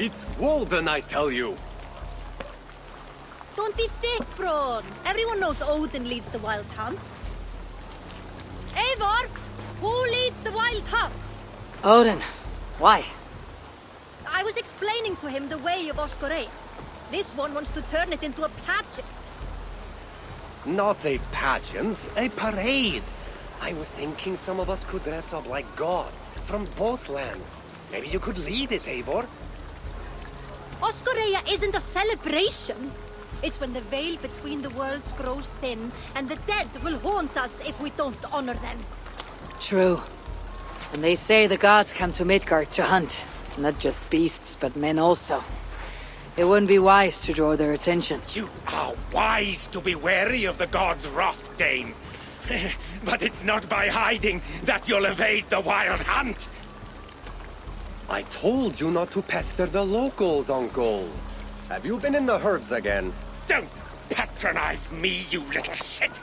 It's Walden, I tell you! Don't be thick, Braun. Everyone knows Odin leads the wild hunt. Eivor, who leads the wild hunt? Odin. Why? I was explaining to him the way of Oskoreia. This one wants to turn it into a pageant. Not a pageant, a parade. I was thinking some of us could dress up like gods from both lands. Maybe you could lead it, Eivor. Oskoreia isn't a celebration. It's when the veil between the worlds grows thin, and the dead will haunt us if we don't honor them. True. And they say the gods come to Midgard to hunt. Not just beasts, but men also. It wouldn't be wise to draw their attention. You are wise to be wary of the gods' wrath, Dane. But it's not by hiding that you'll evade the wild hunt. I told you not to pester the locals, Uncle. Have you been in the herds again? Don't patronize me, you little shit!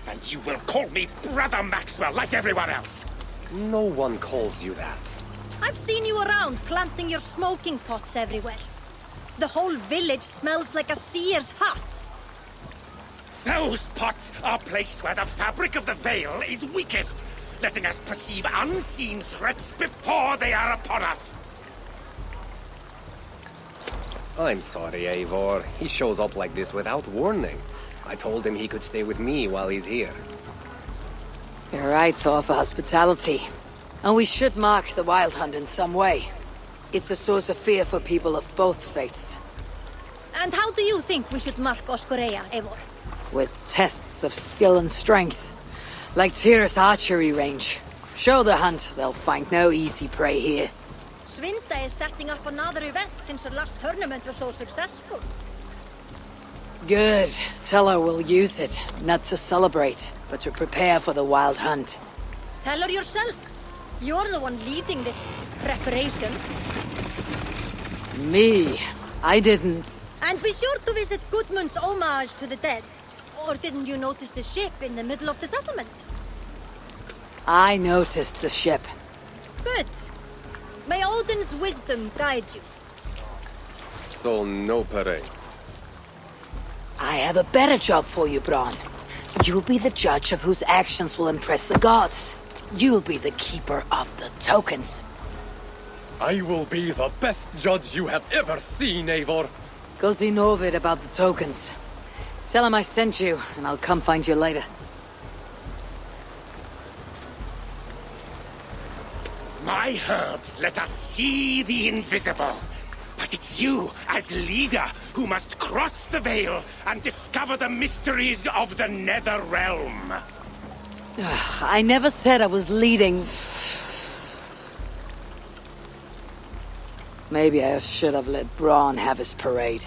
And you will call me Brother Maxwell like everyone else. No one calls you that. I've seen you around planting your smoking pots everywhere. The whole village smells like a seer's hut. Those pots are placed where the fabric of the veil is weakest, letting us perceive unseen threats before they are upon us. I'm sorry, Eivor. He shows up like this without warning. I told him he could stay with me while he's here. You're right to offer hospitality. And we should mark the wild hunt in some way. It's a source of fear for people of both faiths. And how do you think we should mark Oskoreia, Eivor? With tests of skill and strength. Like Tyr's archery range. Show the hunt, they'll find no easy prey here. Svinda is setting up another event since her last tournament was so successful. Good. Tell her we'll use it, not to celebrate, but to prepare for the wild hunt. Tell her yourself. You're the one leading this preparation. Me? I didn't. And be sure to visit Gudmund's homage to the dead. Or didn't you notice the ship in the middle of the settlement? I noticed the ship. Good. May Odin's wisdom guide you. So no parade. I have a better job for you, Braun. You'll be the judge of whose actions will impress the gods. You'll be the keeper of the tokens. I will be the best judge you have ever seen, Eivor. Go see Norvid about the tokens. Tell him I sent you, and I'll come find you later. My herbs let us see the invisible. But it's you, as leader, who must cross the veil and discover the mysteries of the Nether Realm. I never said I was leading. Maybe I should have let Braun have his parade.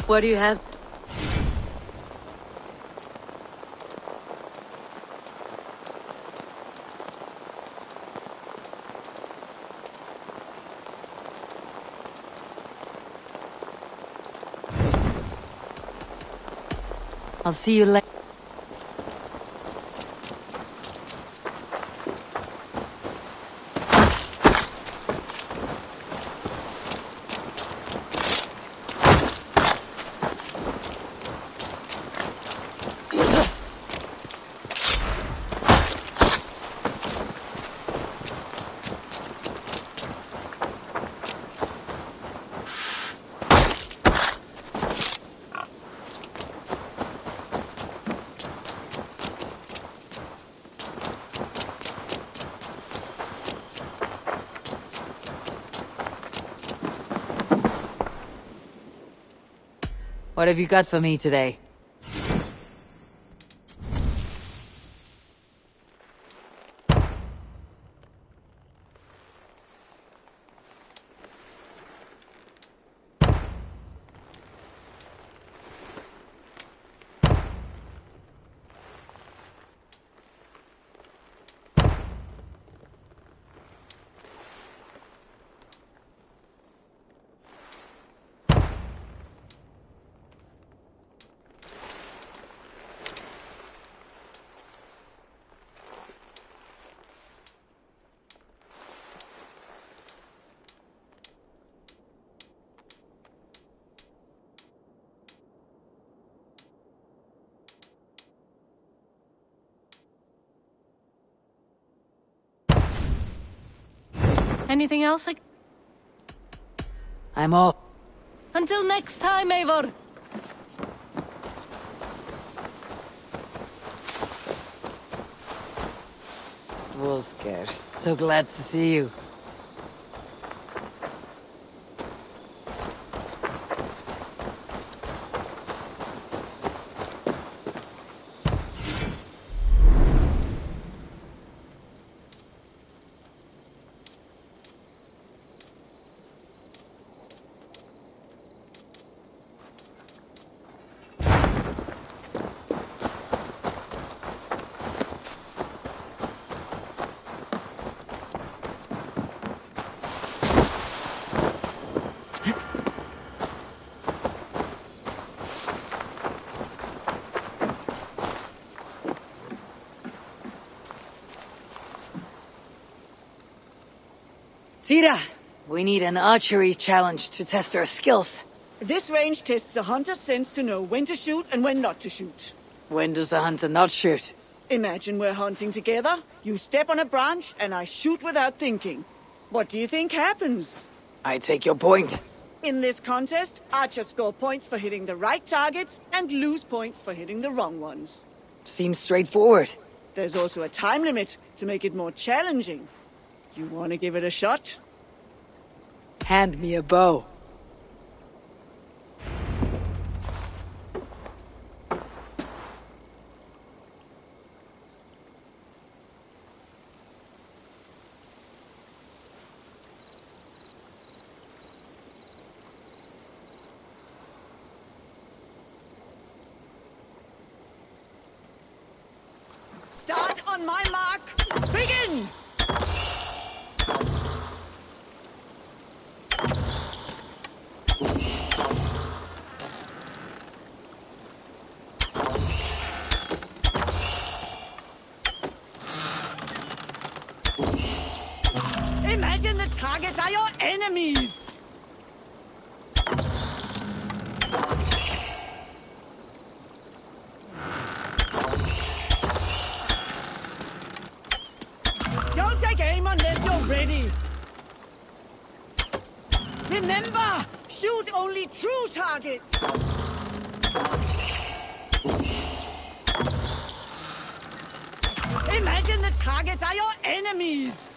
What do you have? I'll see you later. What have you got for me today? Anything else? I'm off. Until next time, Eivor! Wolfgar, so glad to see you. Tira, we need an archery challenge to test our skills. This range tests a hunter's sense to know when to shoot and when not to shoot. When does the hunter not shoot? Imagine we're hunting together, you step on a branch, and I shoot without thinking. What do you think happens? I take your point. In this contest, archers score points for hitting the right targets and lose points for hitting the wrong ones. Seems straightforward. There's also a time limit to make it more challenging. You want to give it a shot? Hand me a bow. Start on my mark. Begin! Imagine the targets are your enemies! Don't take aim unless you're ready! Remember, shoot only true targets! Imagine the targets are your enemies!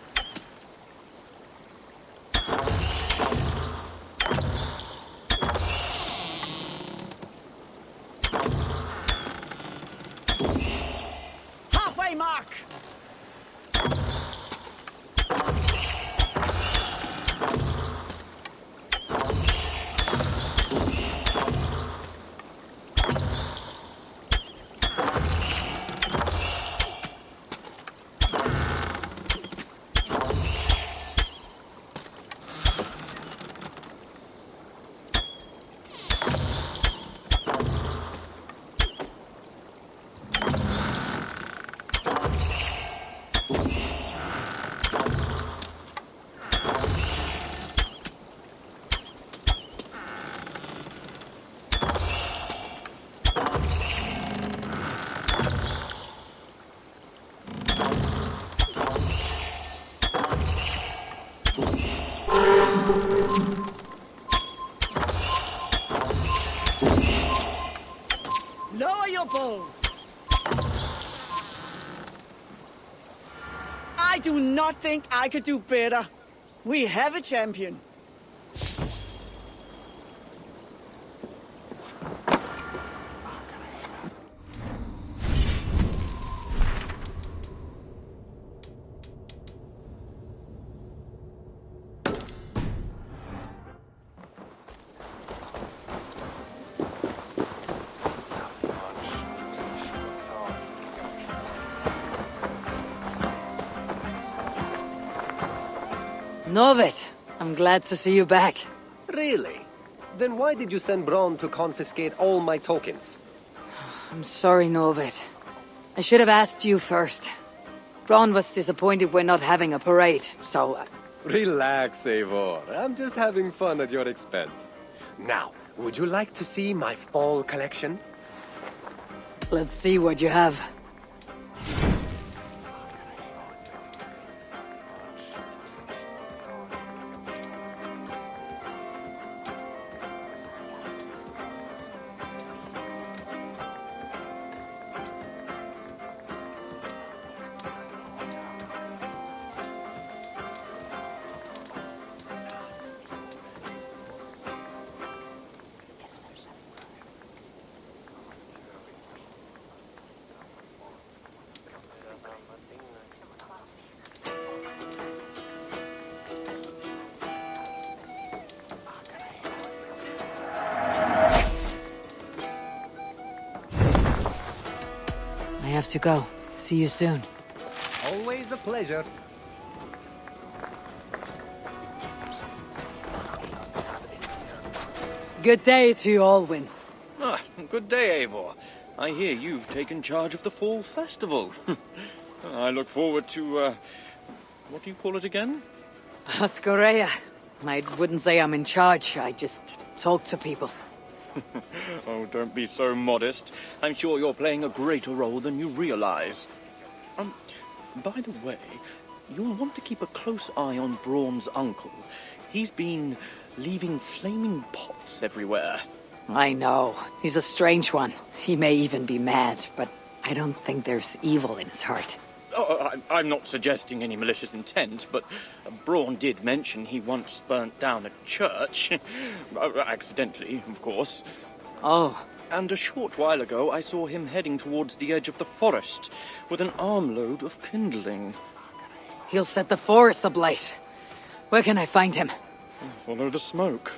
Halfway mark! Lower your bow. I do not think I could do better. We have a champion. Novet, I'm glad to see you back. Really? Then why did you send Bronn to confiscate all my tokens? I'm sorry, Novet. I should have asked you first. Bronn was disappointed we're not having a parade, so... Relax, Eivor. I'm just having fun at your expense. Now, would you like to see my fall collection? Let's see what you have. I have to go. See you soon. Always a pleasure. Good day to you, Alwyn. Ah, good day, Eivor. I hear you've taken charge of the Fall Festival. I look forward to, what do you call it again? Oskoreia. I wouldn't say I'm in charge. I just talk to people. Oh, don't be so modest. I'm sure you're playing a greater role than you realize. By the way, you'll want to keep a close eye on Braun's uncle. He's been leaving flaming pots everywhere. I know. He's a strange one. He may even be mad, but I don't think there's evil in his heart. Oh, I'm not suggesting any malicious intent, but Braun did mention he once burnt down a church. Accidentally, of course. Oh. And a short while ago, I saw him heading towards the edge of the forest with an armload of kindling. He'll set the forest ablaze. Where can I find him? Follow the smoke.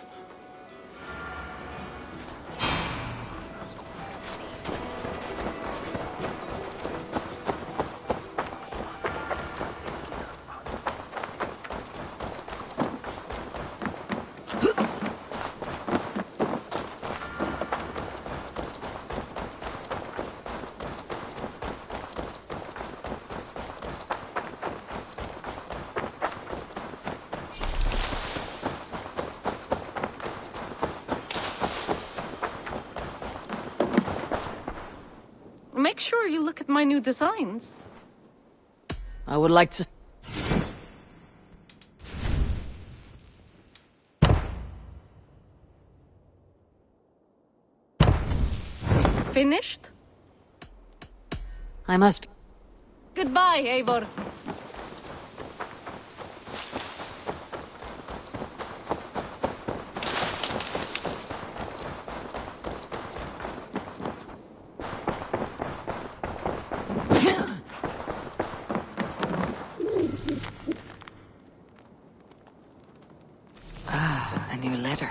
Make sure you look at my new designs. I would like to... Finished? I must be... Goodbye, Eivor. A new letter.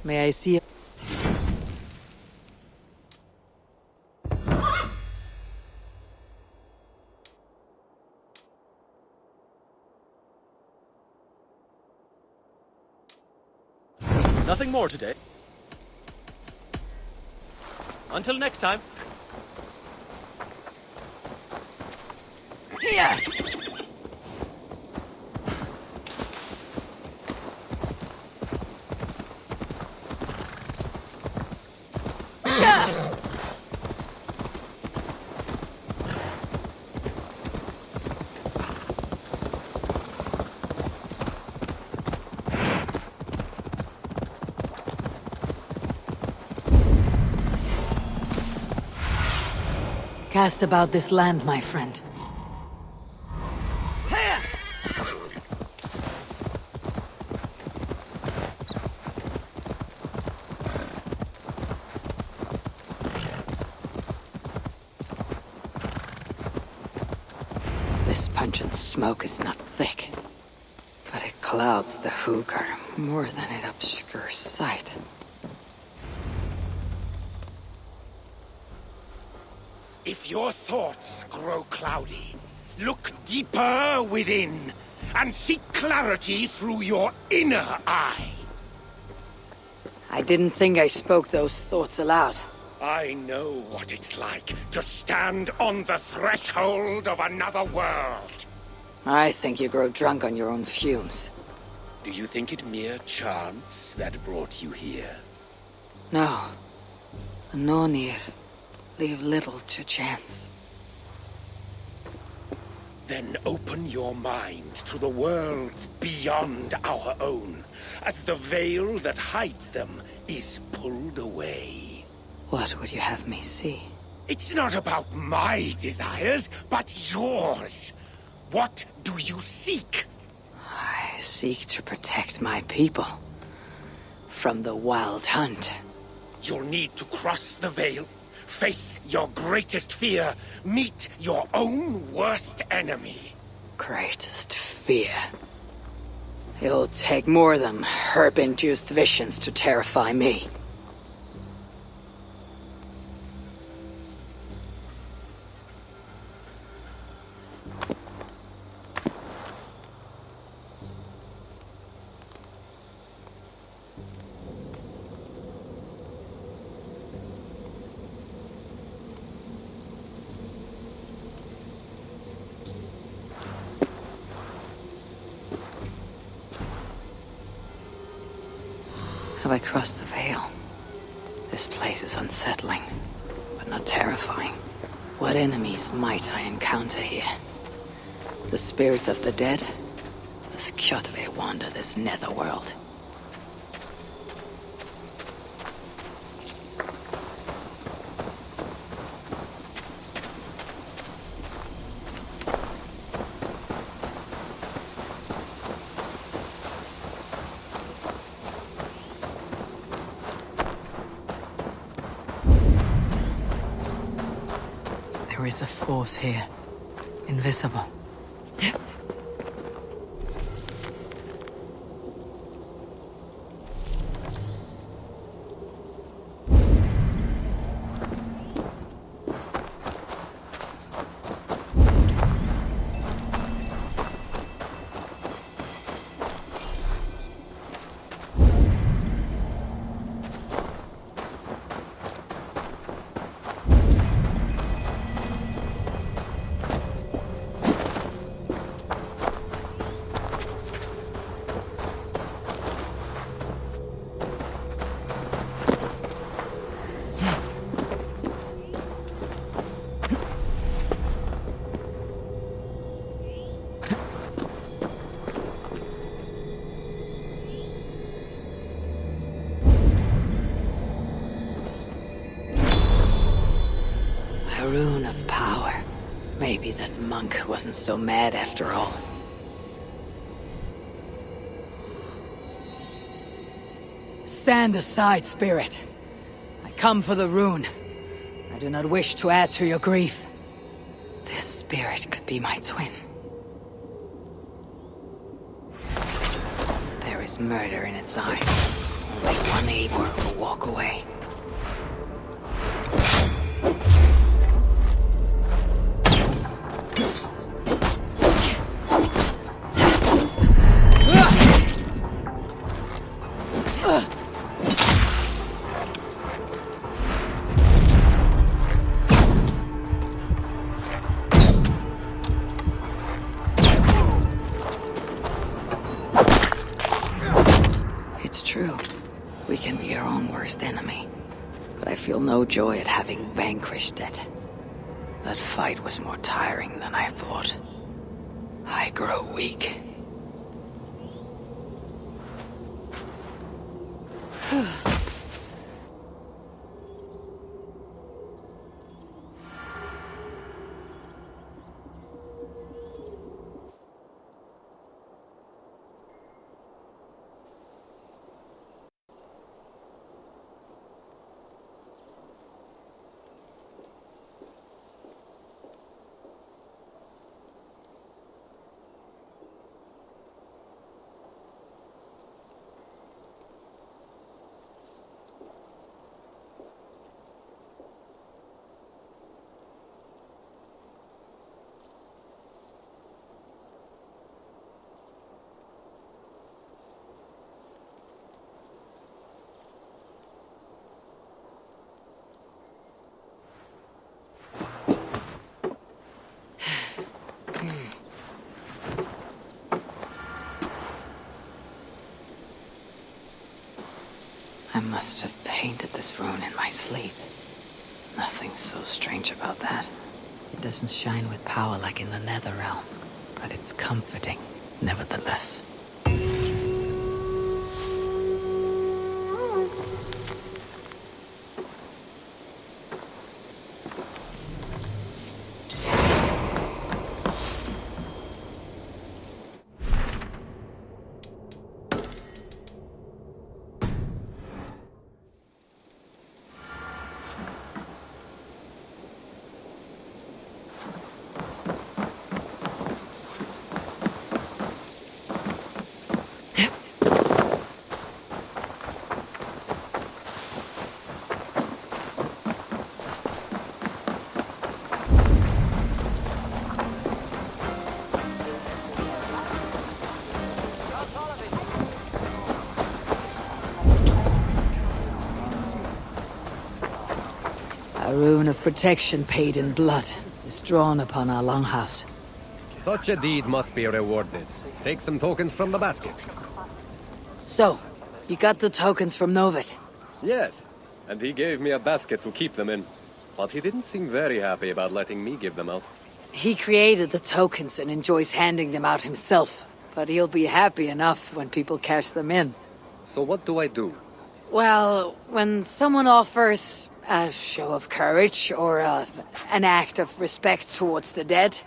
May I see it? Nothing more today. Until next time. Here! Cast about this land, my friend. This pungent smoke is not thick, but it clouds the hookah more than it obscures sight. If your thoughts grow cloudy, look deeper within and seek clarity through your inner eye. I didn't think I spoke those thoughts aloud. I know what it's like to stand on the threshold of another world. I think you grow drunk on your own fumes. Do you think it mere chance that brought you here? No. No, Nir. Leave little to chance. Then open your mind to the worlds beyond our own, as the veil that hides them is pulled away. What would you have me see? It's not about my desires, but yours. What do you seek? I seek to protect my people from the wild hunt. You'll need to cross the veil, face your greatest fear, meet your own worst enemy. Greatest fear. It'll take more than herb-induced visions to terrify me. Have I crossed the veil? This place is unsettling, but not terrifying. What enemies might I encounter here? The spirits of the dead? Does Kjotve wander this netherworld? There is a force here. Invisible. rune of power. Maybe that monk wasn't so mad after all. Stand aside, spirit. I come for the rune. I do not wish to add to your grief. This spirit could be my twin. There is murder in its eyes. Only one Eivor will walk away. True. We can be our own worst enemy. But I feel no joy at having vanquished it. That fight was more tiring than I thought. I grow weak. I must have painted this rune in my sleep. Nothing so strange about that. It doesn't shine with power like in the Nether Realm, but it's comforting, nevertheless. A rune of protection paid in blood is drawn upon our longhouse. Such a deed must be rewarded. Take some tokens from the basket. So, you got the tokens from Novid? Yes, and he gave me a basket to keep them in. But he didn't seem very happy about letting me give them out. He created the tokens and enjoys handing them out himself. But he'll be happy enough when people cash them in. So what do I do? Well, when someone offers a show of courage or an act of respect towards the dead,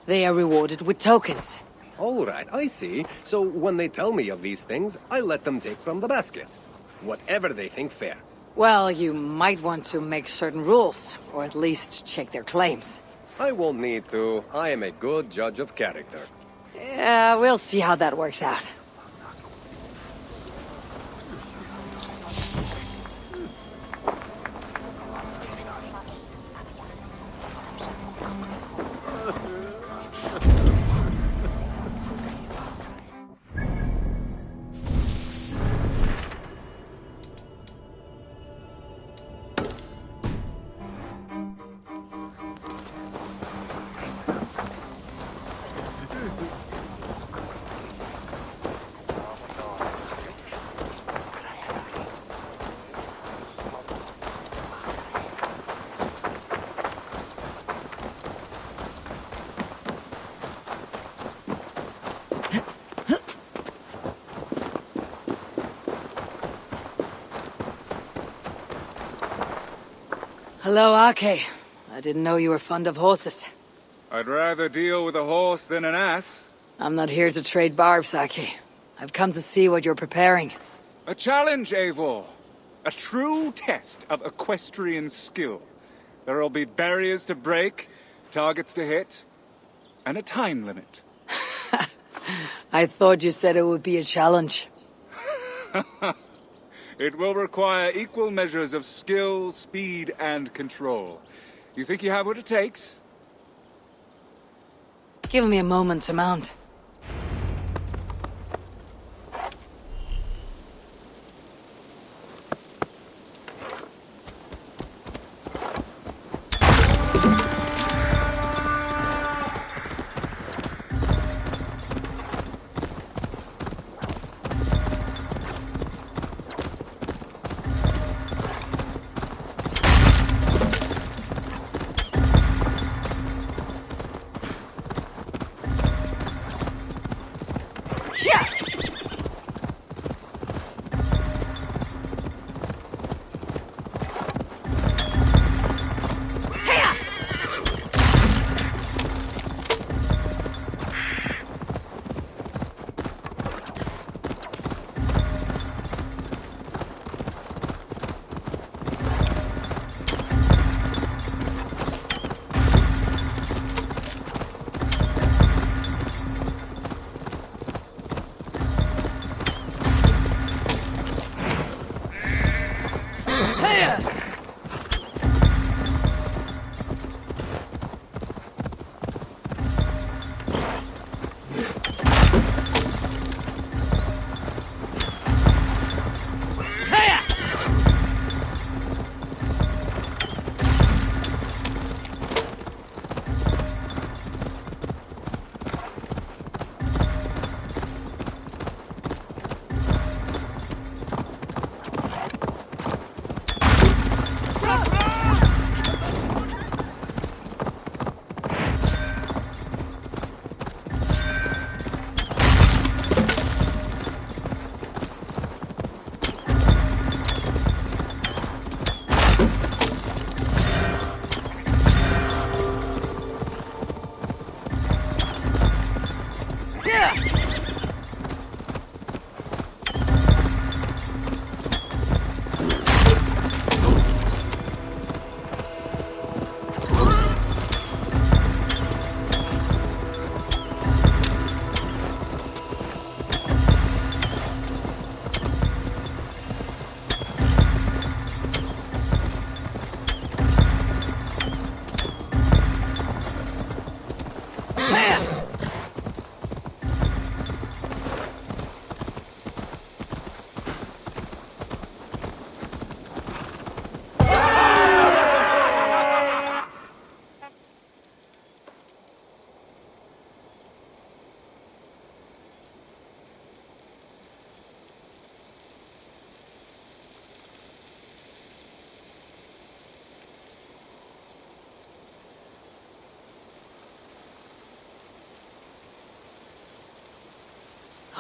they are rewarded with tokens. All right, I see. So when they tell me of these things, I let them take from the basket. Whatever they think fair. Well, you might want to make certain rules, or at least check their claims. I won't need to. I am a good judge of character. We'll see how that works out. Hello, Ake. I didn't know you were fond of horses. I'd rather deal with a horse than an ass. I'm not here to trade barbs, Saki. I've come to see what you're preparing. A challenge, Eivor. A true test of equestrian skill. There'll be barriers to break, targets to hit, and a time limit. I thought you said it would be a challenge. It will require equal measures of skill, speed, and control. You think you have what it takes? Give me a moment to mount.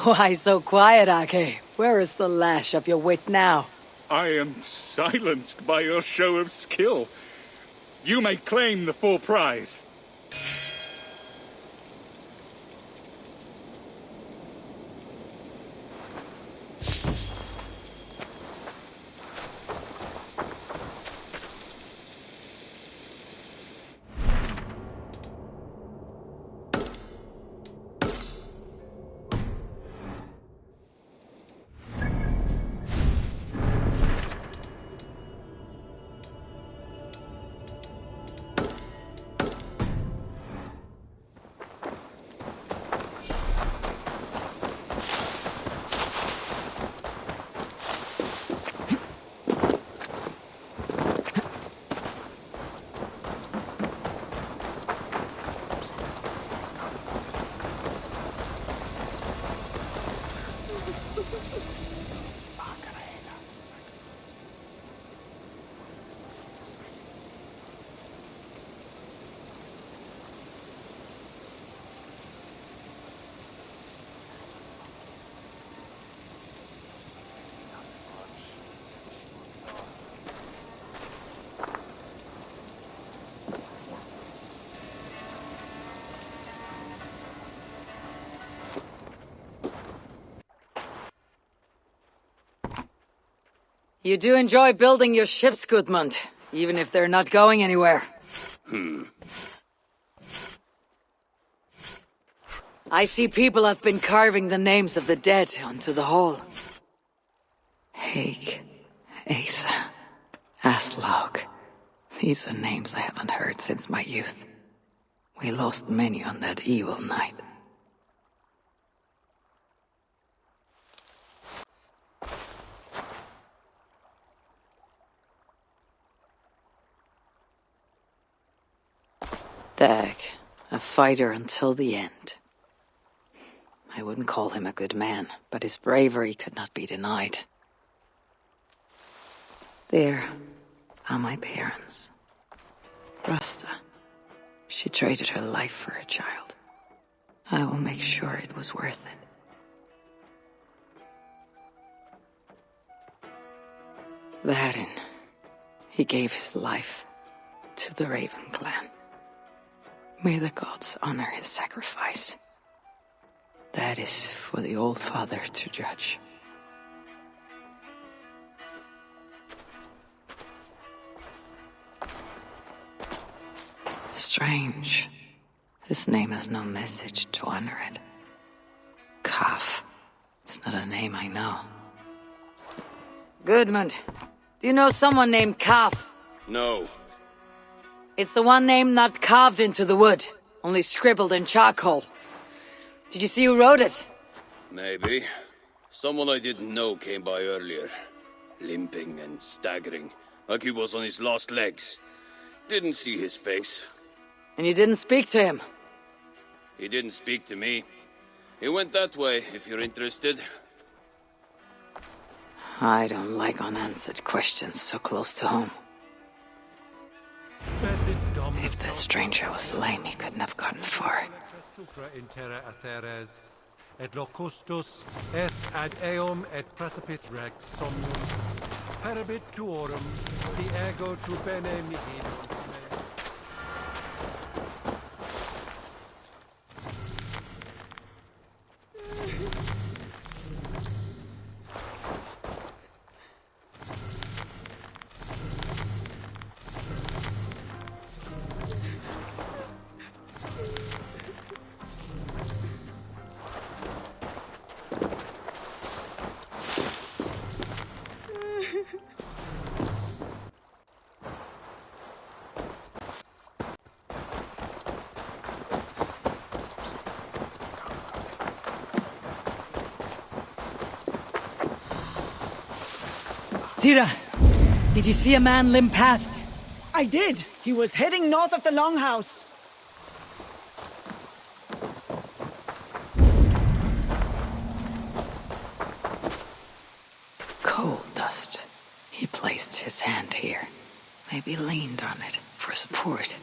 Why so quiet, Ake? Where is the lash of your wit now? I am silenced by your show of skill. You may claim the full prize. You do enjoy building your ships, Gudmund, even if they're not going anywhere. I see people have been carving the names of the dead onto the hull. Haig, Asa, Aslaug. These are names I haven't heard since my youth. We lost many on that evil night. Dag, a fighter until the end. I wouldn't call him a good man, but his bravery could not be denied. There are my parents. Rasta. She traded her life for her child. I will make sure it was worth it. Varin. He gave his life to the Raven clan. May the gods honor his sacrifice. That is for the Old Father to judge. Strange. This name has no message to honor it. Kaf. It's not a name I know. Gudmund, do you know someone named Kaf? No. It's the one name not carved into the wood, only scribbled in charcoal. Did you see who wrote it? Maybe. Someone I didn't know came by earlier. Limping and staggering, like he was on his last legs. Didn't see his face. And you didn't speak to him? He didn't speak to me. He went that way, if you're interested. I don't like unanswered questions so close to home. If this stranger was lame, he couldn't have gotten far. Et locustus est ad eum et precipit rex somnum. Perabit tuorum, si ego tu bene mihi. Tira, did you see a man limp past? I did. He was heading north of the Longhouse. Coal dust. He placed his hand here. Maybe leaned on it for support.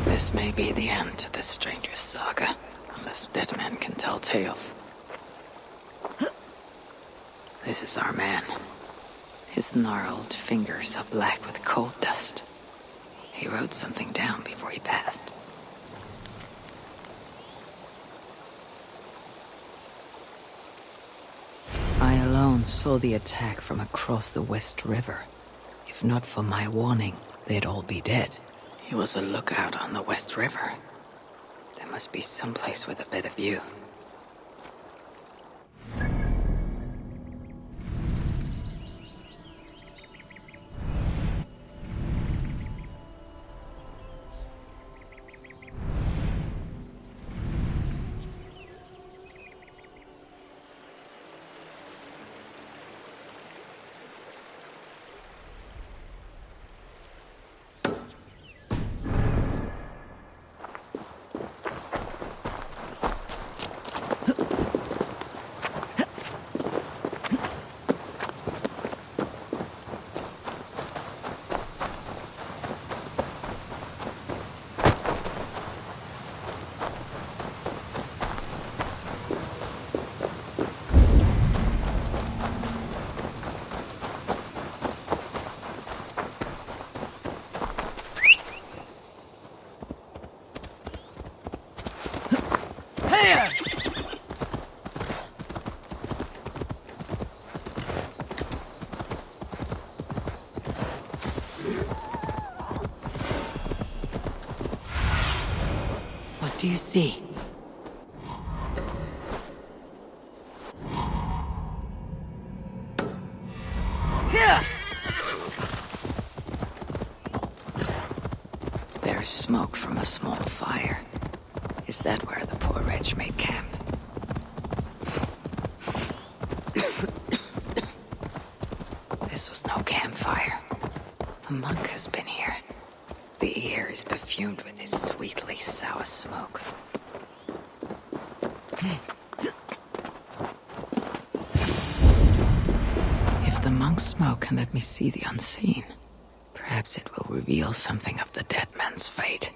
This may be the end to this stranger's saga, unless dead men can tell tales. This is our man. His gnarled fingers are black with coal dust. He wrote something down before he passed. I alone saw the attack from across the West River. If not for my warning, they'd all be dead. He was a lookout on the West River. There must be someplace with a better view. What do you see? There's smoke from a small fire. Is that where the poor wretch made camp? This was no campfire. The monk has been here. The air is perfumed with his sweetly sour smoke. If the monk's smoke can let me see the unseen, perhaps it will reveal something of the dead man's fate.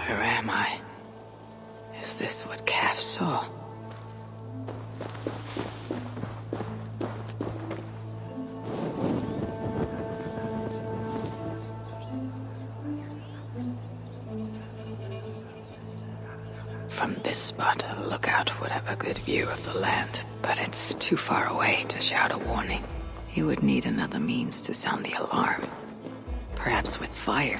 Where am I? Is this what Calf saw? From this spot, a lookout would have a good view of the land, but it's too far away to shout a warning. He would need another means to sound the alarm. Perhaps with fire.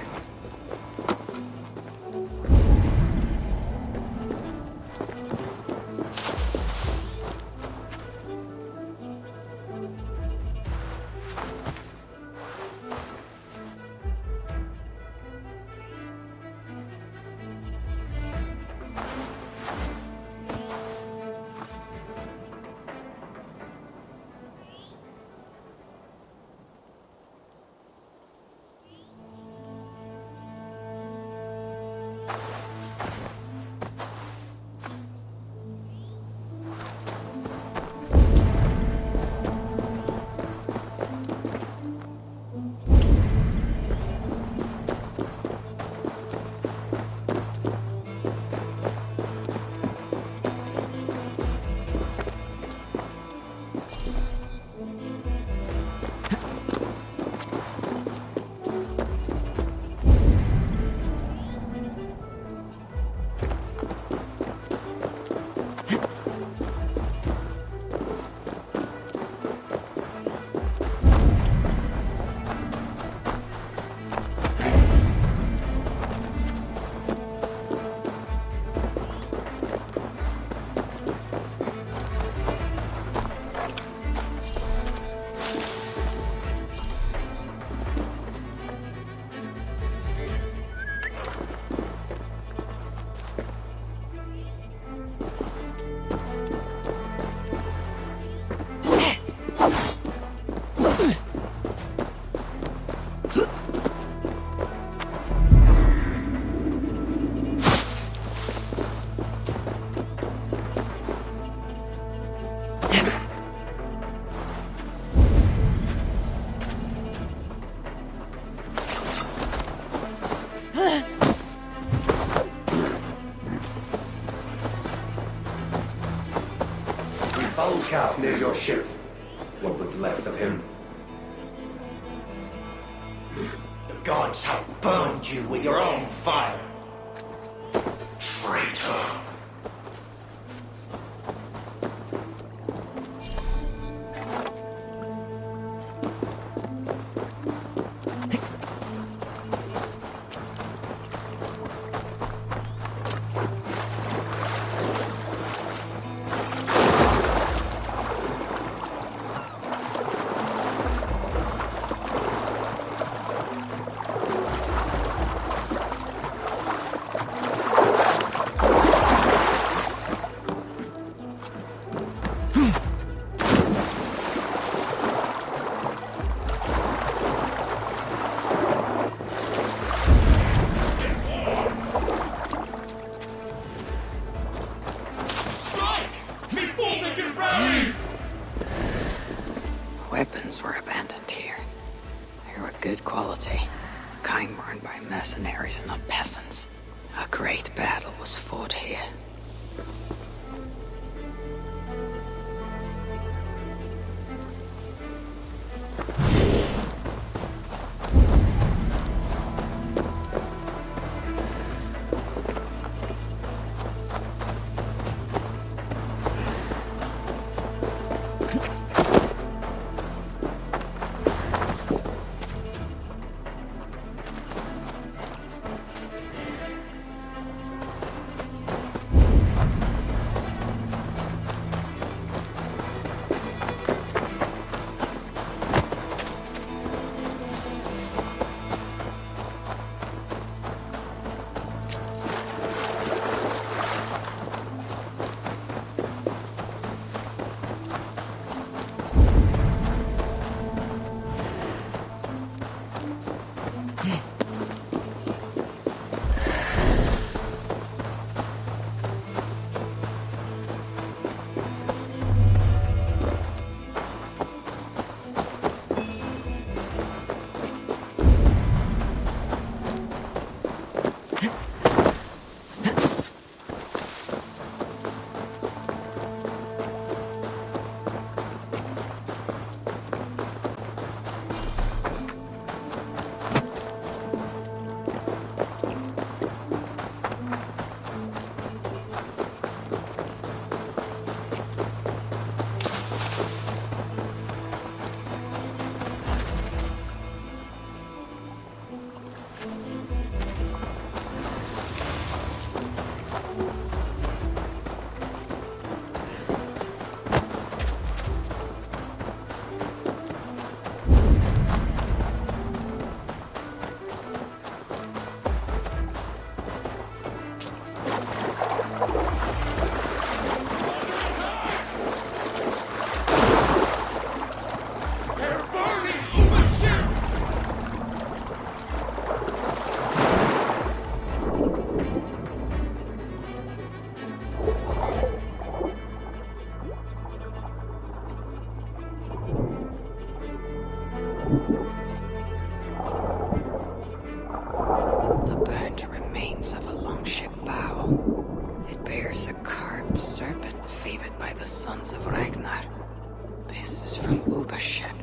Found Calf near your ship. What was left of him? The gods have burned you with your own fire. Traitor. Weapons were abandoned here. They were good quality. The time worn by mercenaries and not peasants. A great battle was fought here. The burnt remains of a longship bow. It bears a carved serpent favored by the sons of Ragnar. This is from Uber's ship.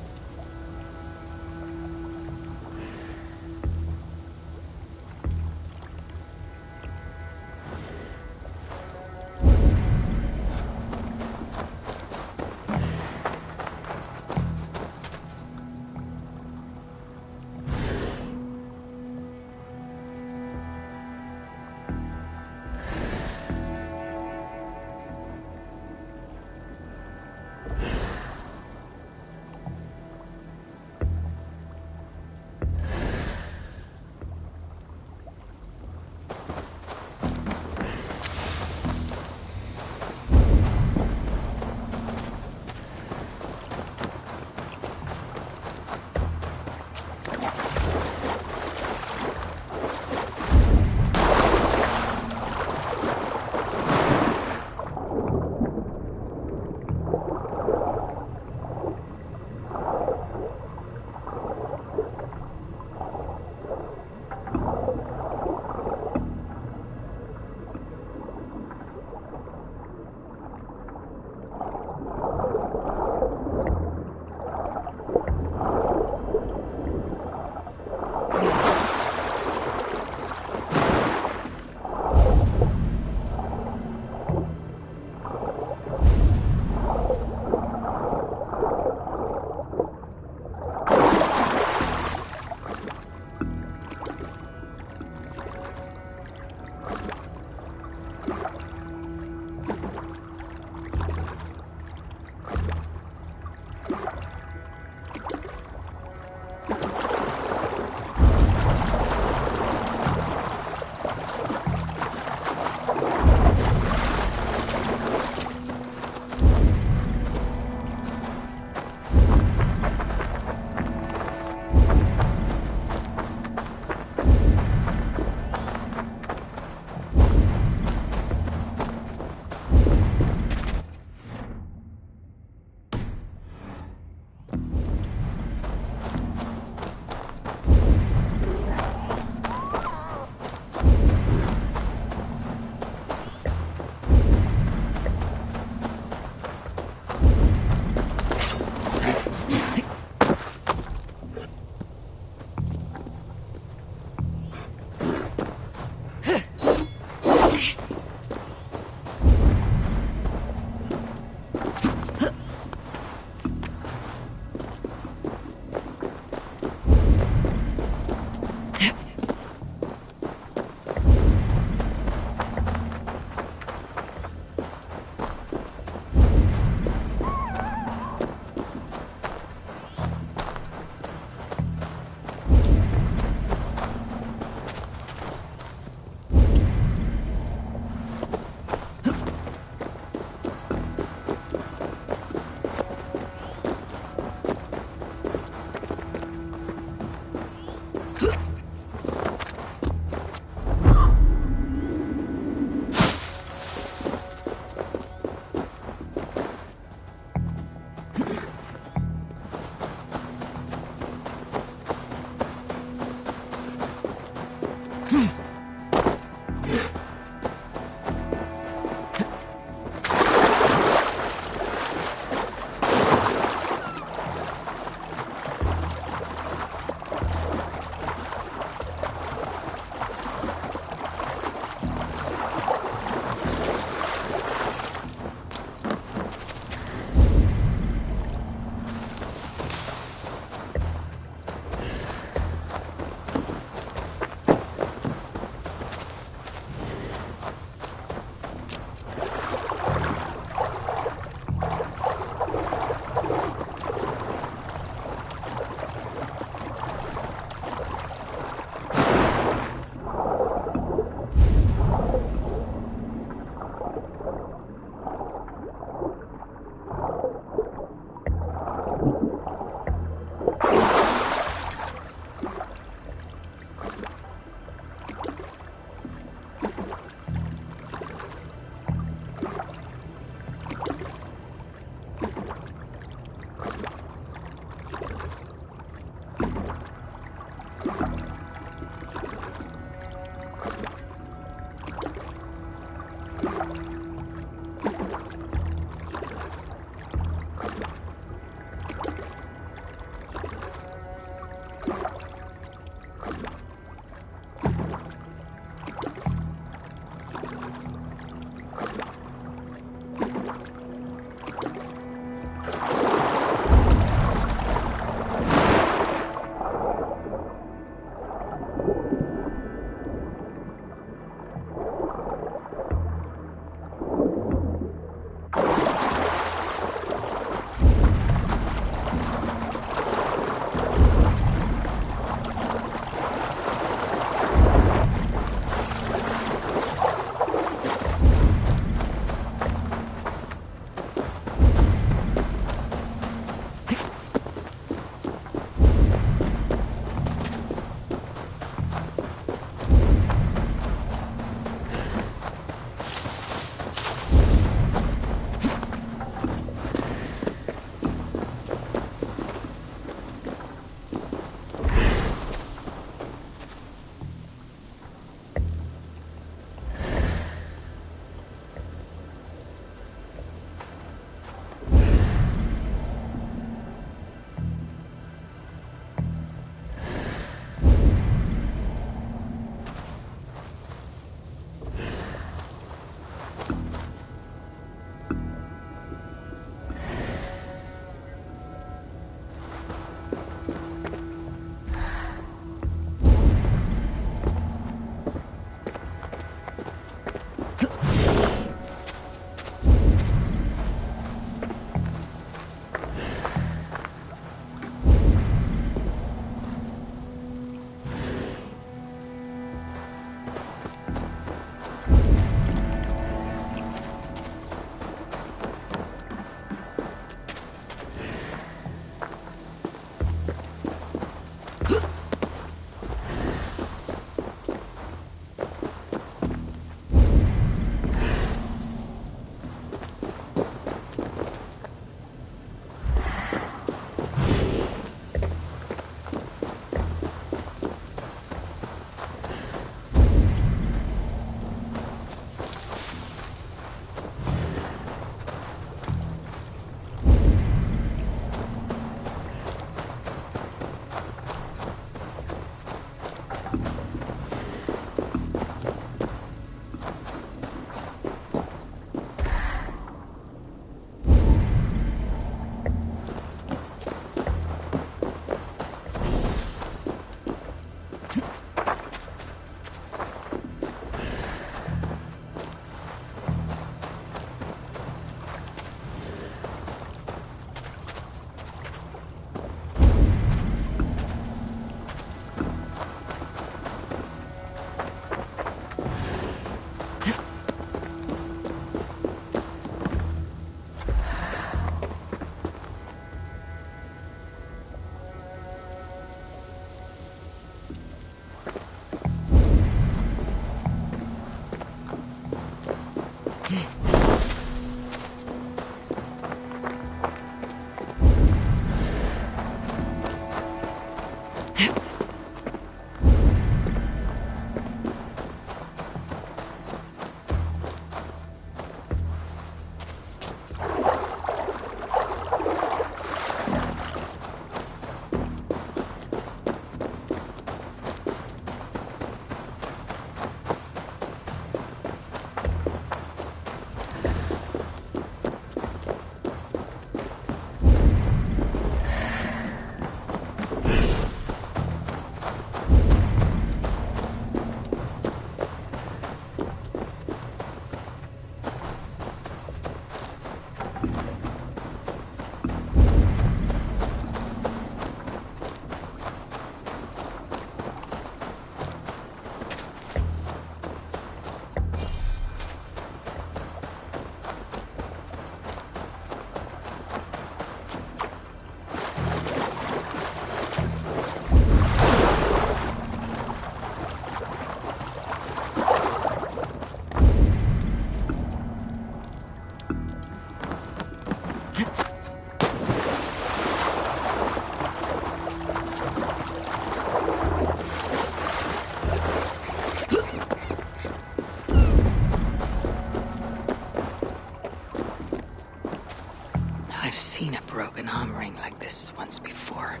I've seen a broken arm ring like this once before.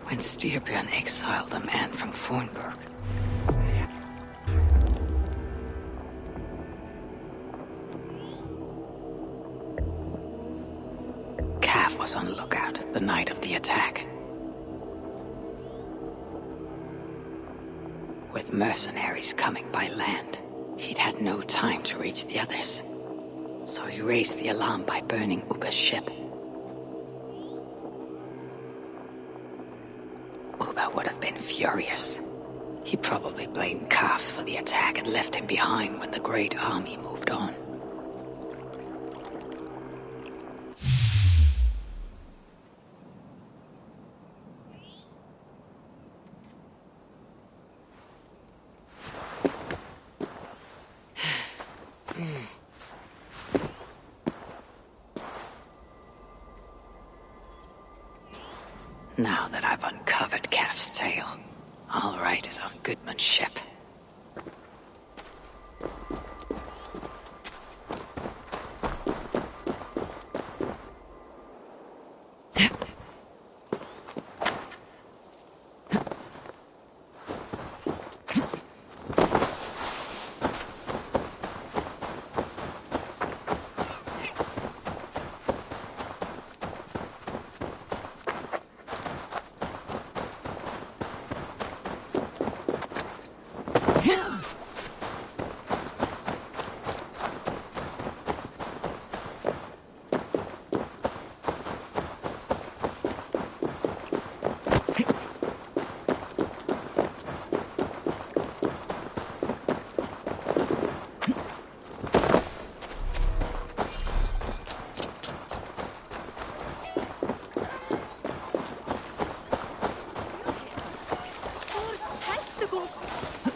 When Styrbjörn exiled a man from Fornburg. Cav was on lookout the night of the attack. With mercenaries coming by land, he'd had no time to reach the others. So he raised the alarm by burning Ubbe's ship. Ubbe would have been furious. He probably blamed Kaf for the attack and left him behind when the great army moved on. Now that I've uncovered Kaf's tale, I'll write it on Gudmund's ship.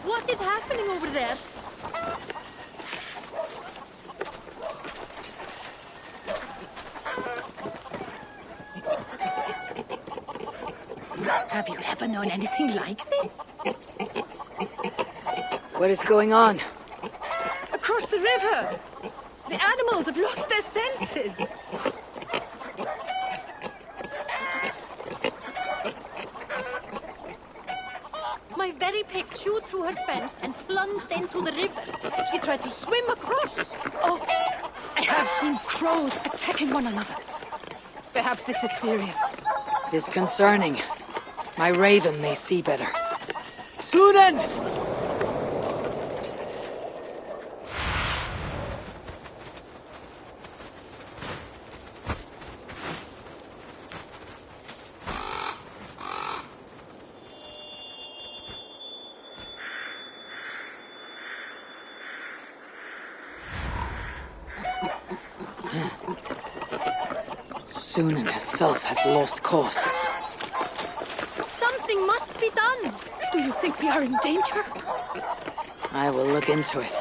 What is happening over there? Have you ever known anything like this? What is going on? Across the river! The animals have lost their senses! My very pig chewed through her fence and plunged into the river. She tried to swim across. Oh, I have seen crows attacking one another. Perhaps this is serious. It is concerning. My raven may see better. Sunan! Sunan herself has lost course. Something must be done. Do you think we are in danger? I will look into it.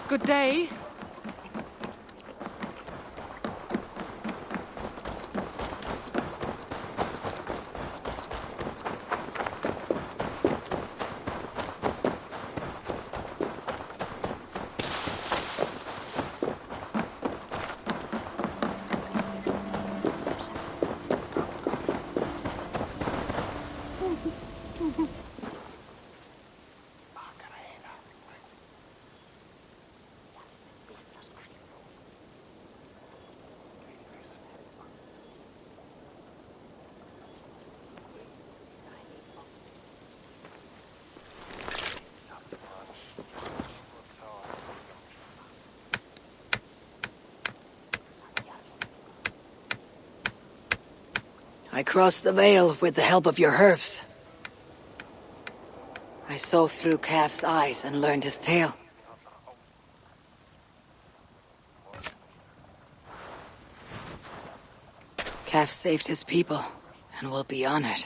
Good day. I crossed the Vale with the help of your herbs. I saw through Kaf's eyes and learned his tale. Kaf saved his people and will be honored.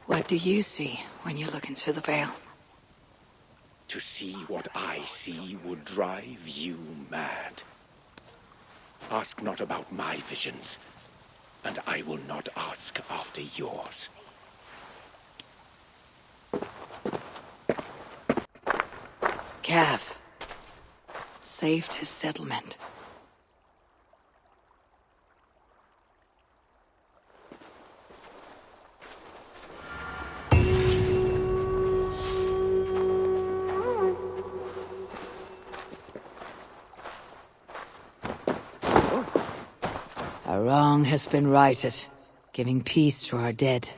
What do you see when you look into the Vale? To see what I see would drive you mad. Ask not about my visions, and I will not ask after yours. Cav saved his settlement. A wrong has been righted, giving peace to our dead.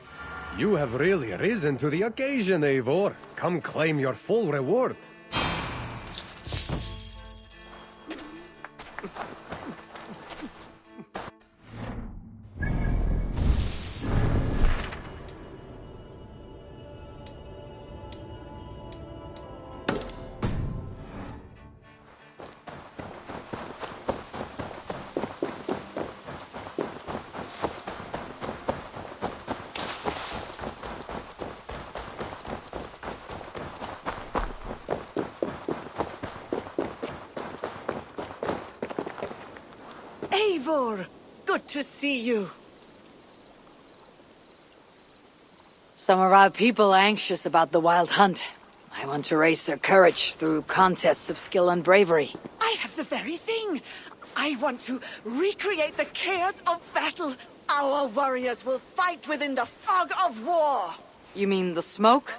You have really risen to the occasion, Eivor. Come claim your full reward. Eivor! Good to see you. Some of our people are anxious about the Wild Hunt. I want to raise their courage through contests of skill and bravery. I have the very thing. I want to recreate the chaos of battle. Our warriors will fight within the fog of war. You mean the smoke?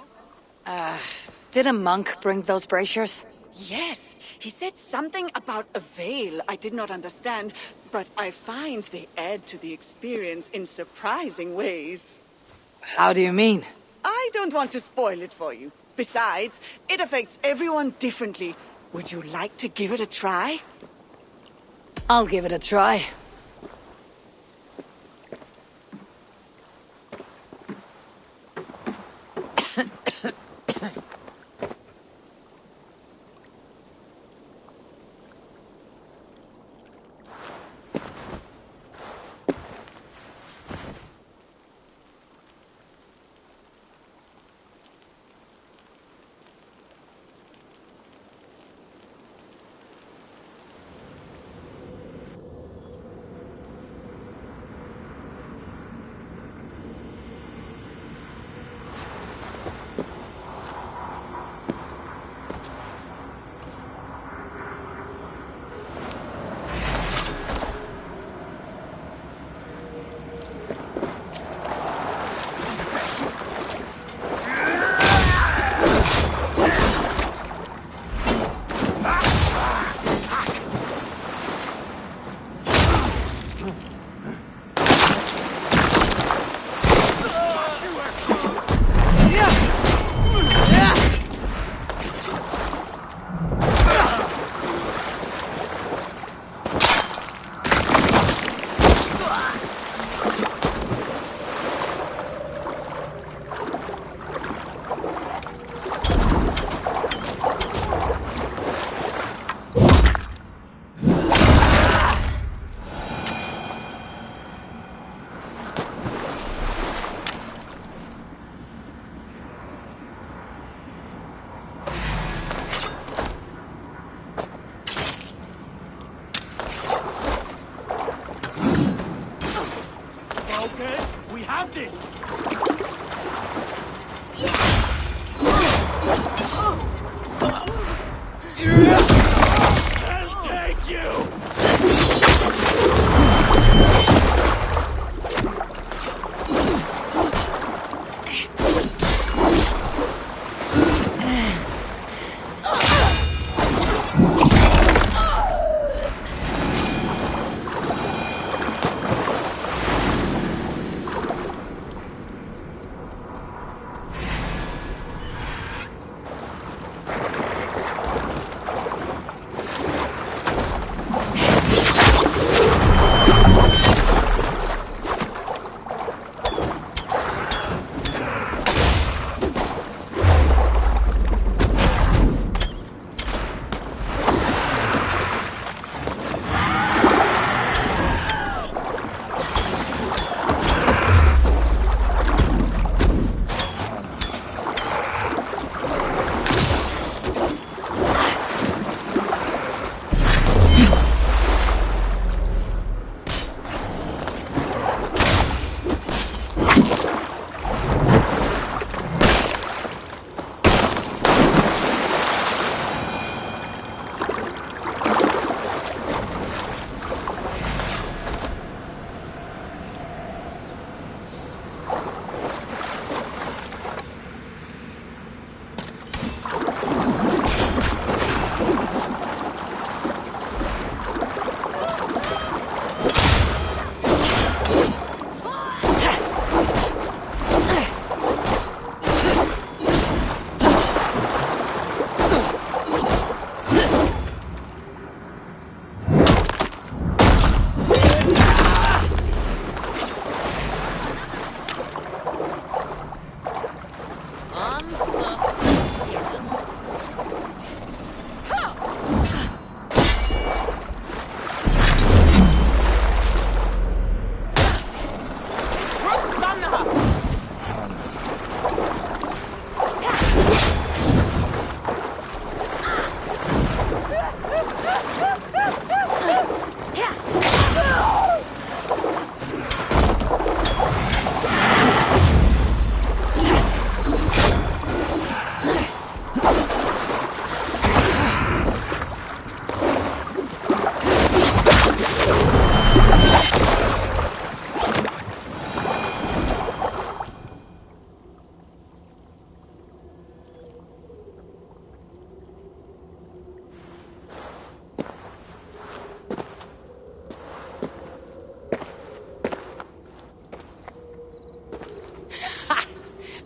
Did a monk bring those braziers? Yes, he said something about a veil I did not understand, but I find they add to the experience in surprising ways. How do you mean? I don't want to spoil it for you. Besides, it affects everyone differently. Would you like to give it a try? I'll give it a try.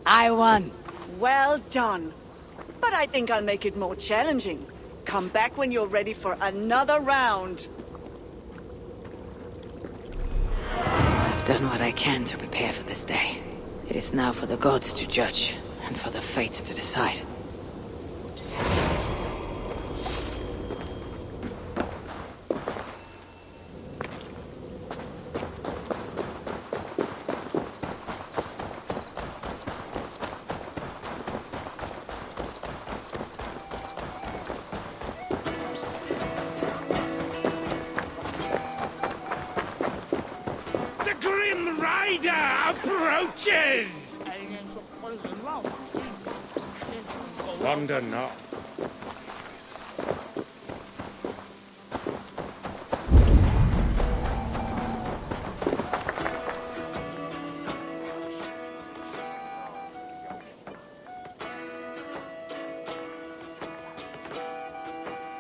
I won. Well done. But I think I'll make it more challenging. Come back when you're ready for another round. I've done what I can to prepare for this day. It is now for the gods to judge, and for the fates to decide. The Grim Rider approaches! Wonder not.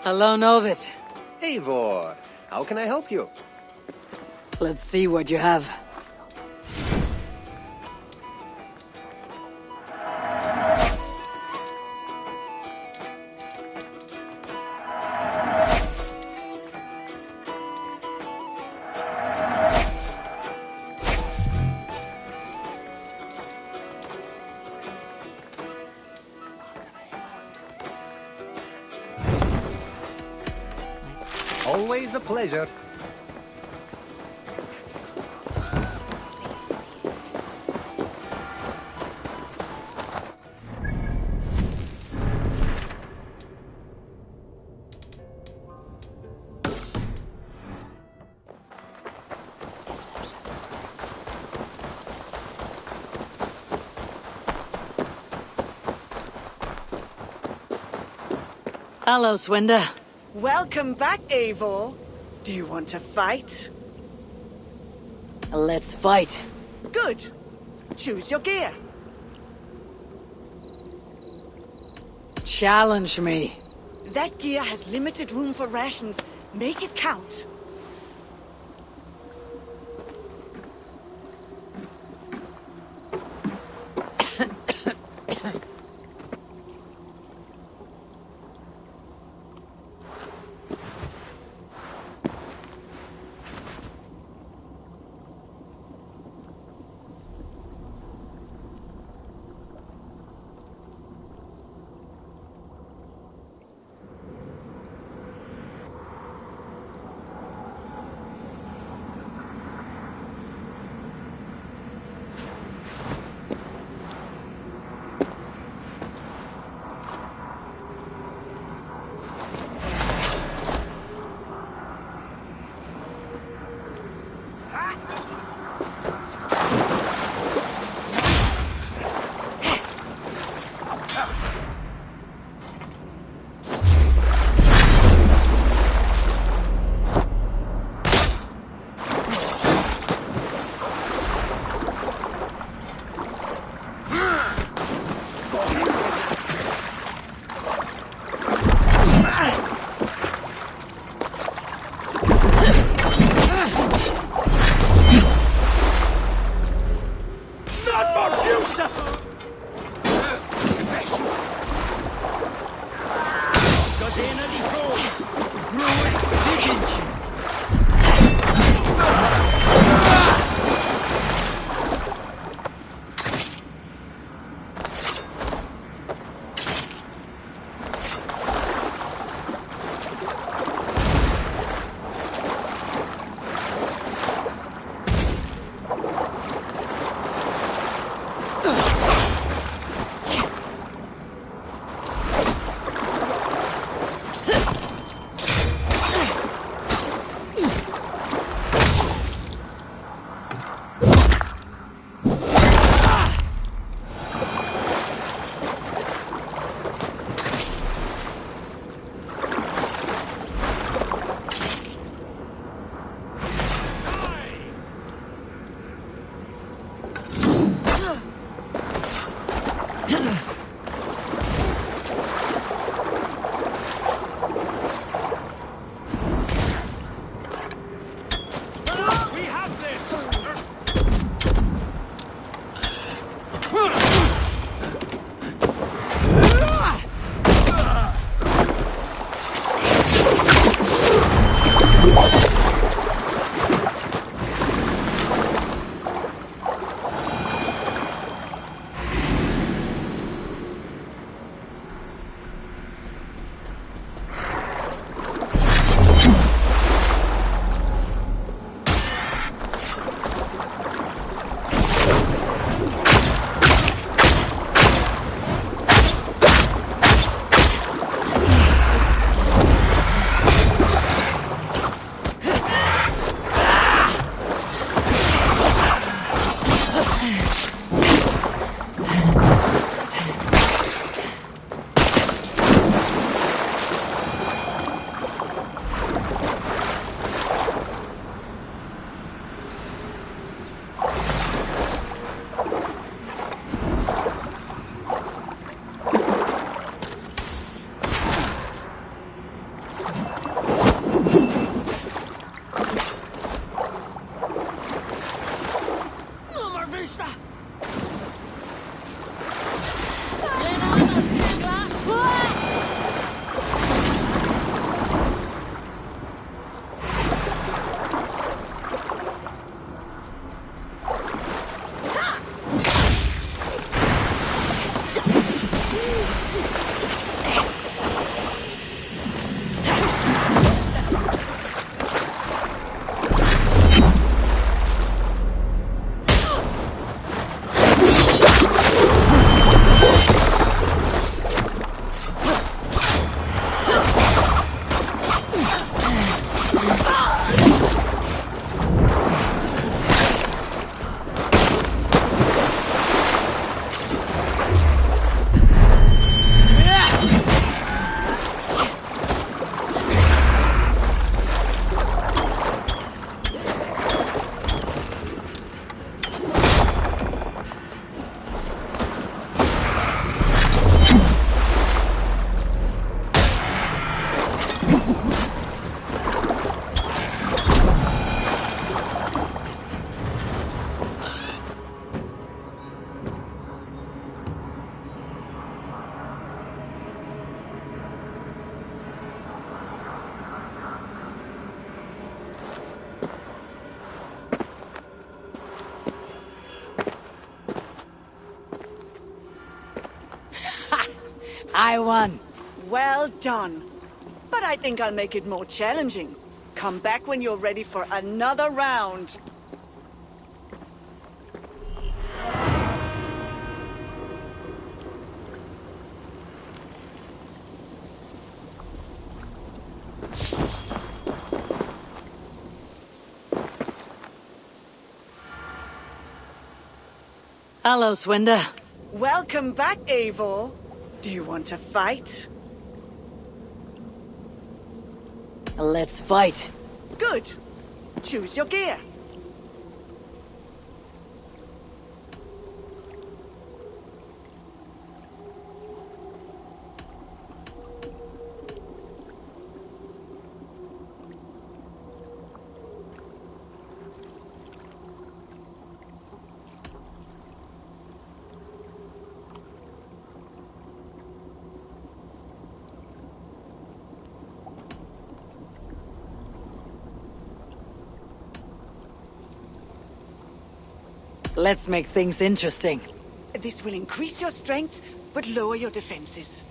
Hello, Novit. Eivor, how can I help you? Let's see what you have. Always a pleasure. Hello, Swinda. Welcome back, Eivor. Do you want to fight? Let's fight. Good. Choose your gear. Challenge me. That gear has limited room for rations. Make it count. I won. Well done. But I think I'll make it more challenging. Come back when you're ready for another round. Hello, Swinda. Welcome back, Eivor. Do you want to fight? Let's fight. Good. Choose your gear. Let's make things interesting. This will increase your strength, but lower your defenses.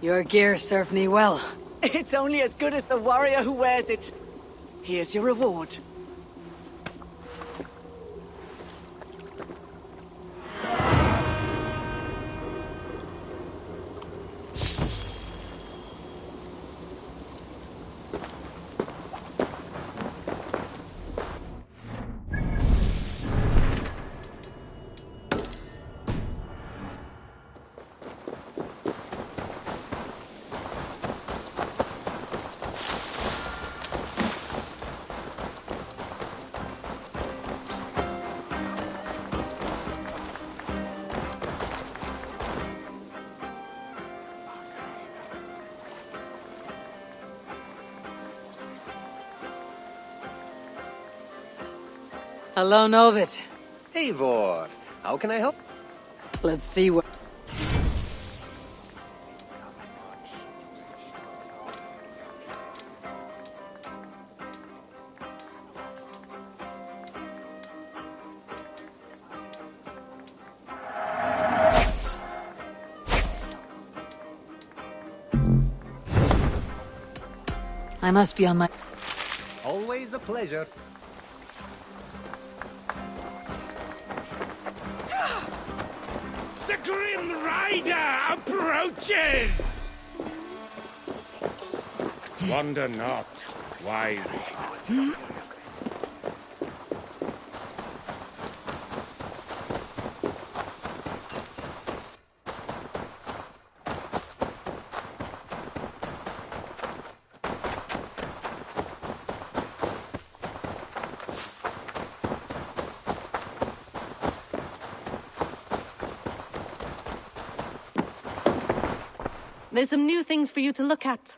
Your gear served me well. It's only as good as the warrior who wears it. Here's your reward. Hello, Novit. Eivor, how can I help? Let's see what... I must be on my... Always a pleasure. The Grim Rider approaches! Wonder not, wise one. There's some new things for you to look at.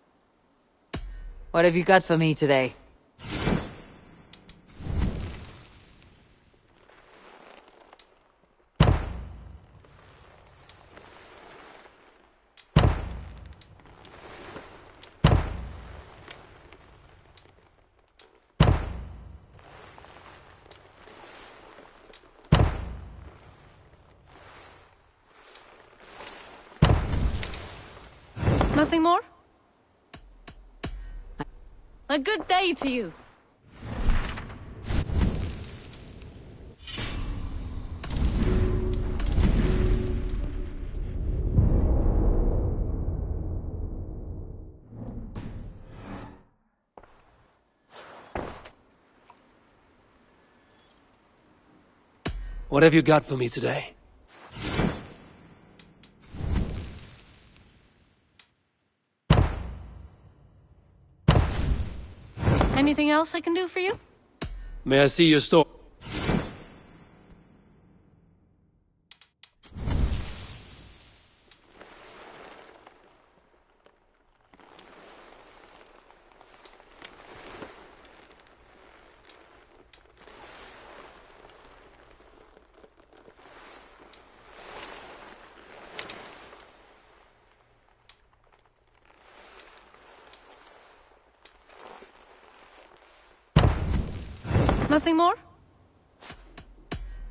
What have you got for me today? Nothing more? A good day to you. What have you got for me today? Anything else I can do for you? May I see your store? Nothing more?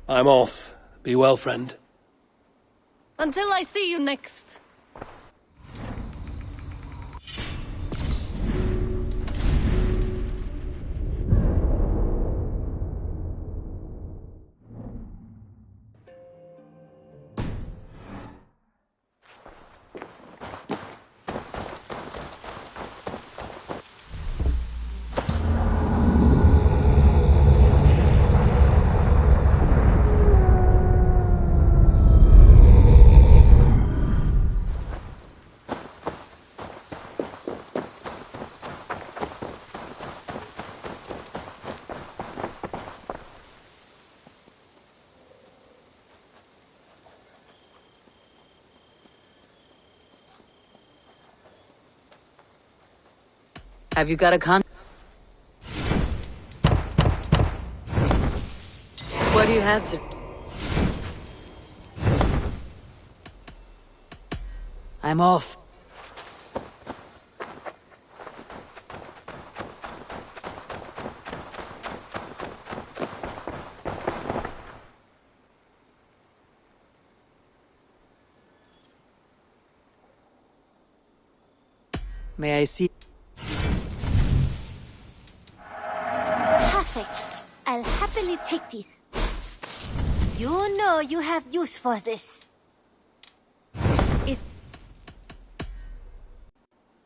I'm off. Be well, friend. Until I see you next. Have you got a con? What do you have to... I'm off. May I see? Perfect. I'll happily take this. You know you have use for this.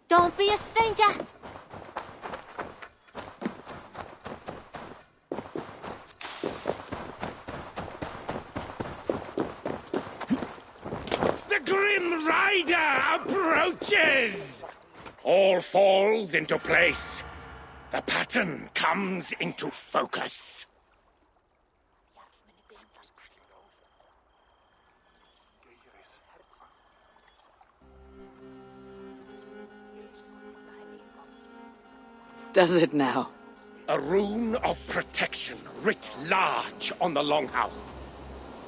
Don't be a stranger. The Grim Rider approaches! All falls into place. The pattern comes into focus. Does it now? A rune of protection writ large on the longhouse.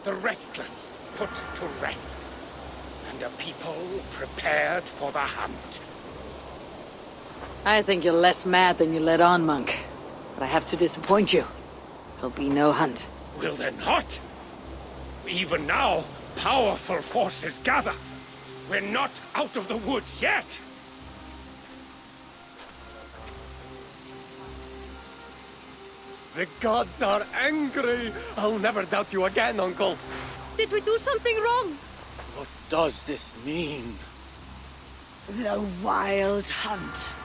The restless put to rest, and a people prepared for the hunt. I think you're less mad than you let on, monk. But I have to disappoint you. There'll be no hunt. Will there not? Even now, powerful forces gather. We're not out of the woods yet. The gods are angry. I'll never doubt you again, Uncle. Did we do something wrong? What does this mean? The Wild Hunt.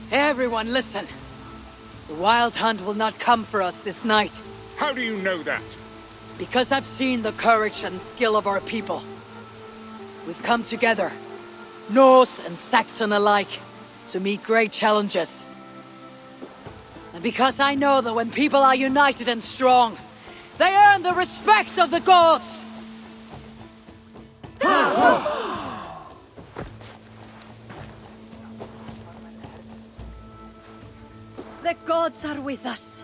Everyone, listen. The Wild Hunt will not come for us this night. How do you know that? Because I've seen the courage and skill of our people. We've come together, Norse and Saxon alike, to meet great challenges. And because I know that when people are united and strong, they earn the respect of the gods! The gods are with us.